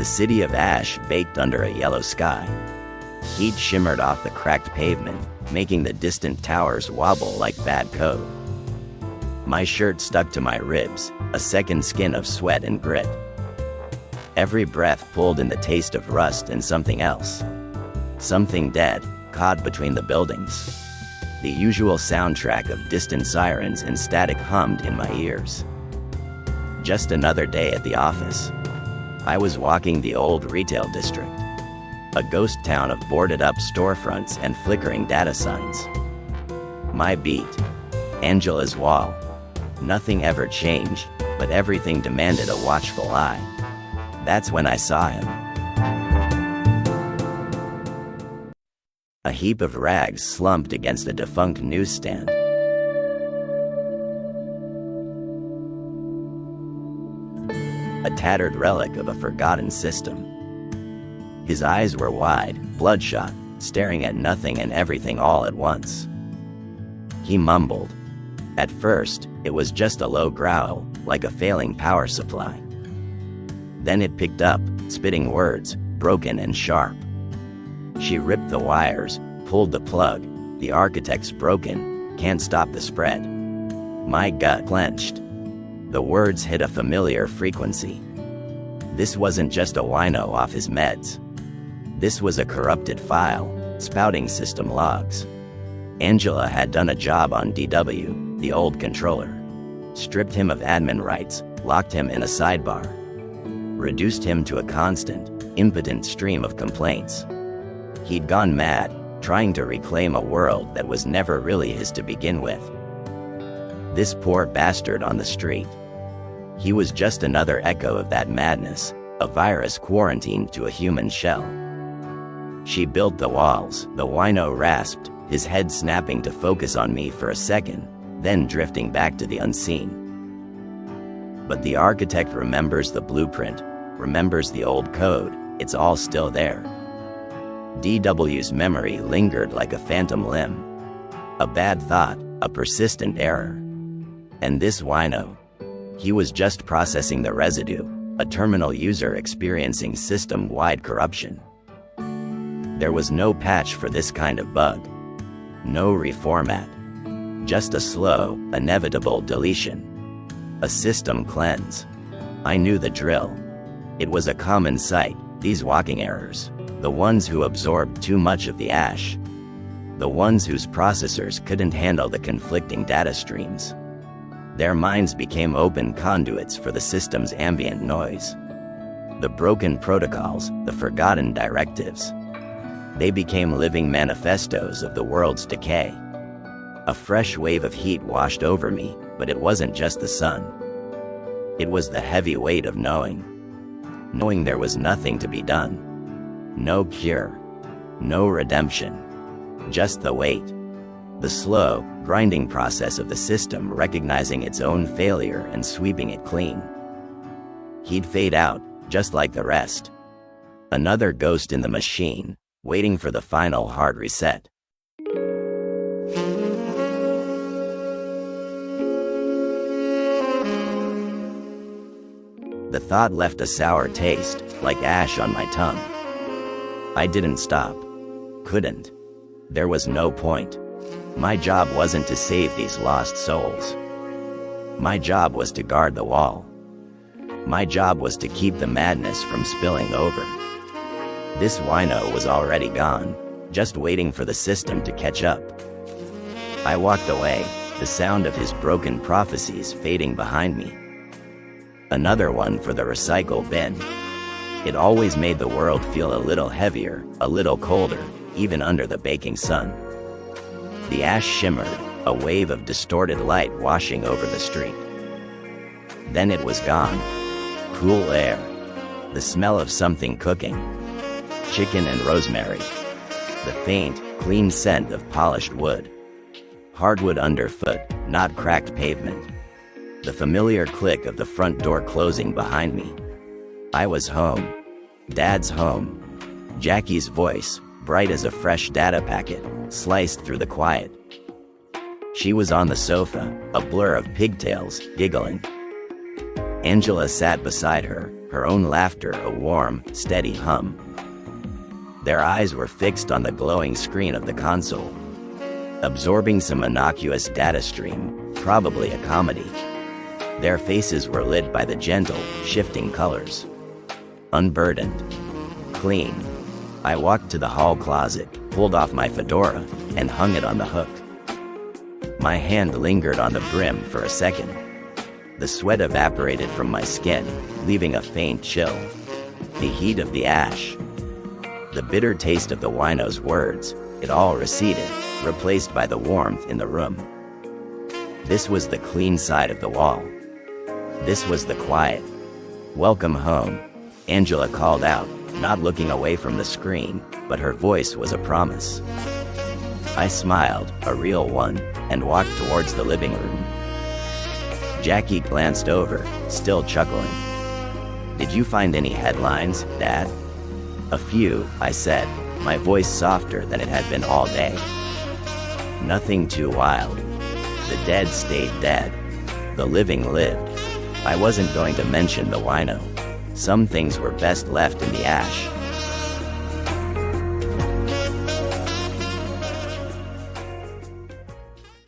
The city of ash baked under a yellow sky. Heat shimmered off the cracked pavement, making the distant towers wobble like bad code. My shirt stuck to my ribs, a second skin of sweat and grit. Every breath pulled in the taste of rust and something else. Something dead, caught between the buildings. The usual soundtrack of distant sirens and static hummed in my ears. Just another day at the office. I was walking the old retail district. A ghost town of boarded-up storefronts and flickering data signs. My beat. Angela's wall. Nothing ever changed, but everything demanded a watchful eye. That's when I saw him. A heap of rags slumped against a defunct newsstand. A tattered relic of a forgotten system. His eyes were wide, bloodshot, staring at nothing and everything all at once. He mumbled. At first, it was just a low growl, like a failing power supply. Then it picked up, spitting words, broken and sharp. She ripped the wires, pulled the plug. The architect's broken, can't stop the spread. My gut clenched. The words hit a familiar frequency. This wasn't just a wino off his meds. This was a corrupted file, spouting system logs. Angela had done a job on DW, the old controller. Stripped him of admin rights, locked him in a sidebar. Reduced him to a constant, impotent stream of complaints. He'd gone mad, trying to reclaim a world that was never really his to begin with. This poor bastard on the street. He was just another echo of that madness, a virus quarantined to a human shell. She built the walls, the wino rasped, his head snapping to focus on me for a second, then drifting back to the unseen. But the architect remembers the blueprint, remembers the old code, it's all still there. DW's memory lingered like a phantom limb. A bad thought, a persistent error. And this wino. He was just processing the residue, a terminal user experiencing system-wide corruption. There was no patch for this kind of bug. No reformat. Just a slow, inevitable deletion. A system cleanse. I knew the drill. It was a common sight, these walking errors. The ones who absorbed too much of the ash. The ones whose processors couldn't handle the conflicting data streams. Their minds became open conduits for the system's ambient noise. The broken protocols, the forgotten directives. They became living manifestos of the world's decay. A fresh wave of heat washed over me, but it wasn't just the sun. It was the heavy weight of knowing. Knowing there was nothing to be done. No cure. No redemption. Just the weight. The slow, grinding process of the system recognizing its own failure and sweeping it clean. He'd fade out, just like the rest. Another ghost in the machine, waiting for the final hard reset. The thought left a sour taste, like ash on my tongue. I didn't stop. Couldn't. There was no point. My job wasn't to save these lost souls. My job was to guard the wall. My job was to keep the madness from spilling over. This wino was already gone, just waiting for the system to catch up. I walked away, the sound of his broken prophecies fading behind me. Another one for the recycle bin. It always made the world feel a little heavier, a little colder, even under the baking sun. The ash shimmered, a wave of distorted light washing over the street. Then it was gone. Cool air. The smell of something cooking. Chicken and rosemary. The faint, clean scent of polished wood. Hardwood underfoot, not cracked pavement. The familiar click of the front door closing behind me. I was home. Dad's home. Jackie's voice, bright as a fresh data packet, sliced through the quiet. She was on the sofa, a blur of pigtails, giggling. Angela sat beside her, her own laughter a warm, steady hum. Their eyes were fixed on the glowing screen of the console, absorbing some innocuous data stream, probably a comedy. Their faces were lit by the gentle, shifting colors. Unburdened. Clean. I walked to the hall closet, pulled off my fedora, and hung it on the hook. My hand lingered on the brim for a second. The sweat evaporated from my skin, leaving a faint chill. The heat of the ash. The bitter taste of the wino's words, it all receded, replaced by the warmth in the room. This was the clean side of the wall. This was the quiet. "Welcome home," Angela called out, not looking away from the screen, but her voice was a promise. I smiled, a real one, and walked towards the living room. Jackie glanced over, still chuckling. "Did you find any headlines, Dad?" "A few," I said, my voice softer than it had been all day. "Nothing too wild. The dead stayed dead. The living lived. I wasn't going to mention the wino. Some things were best left in the ash."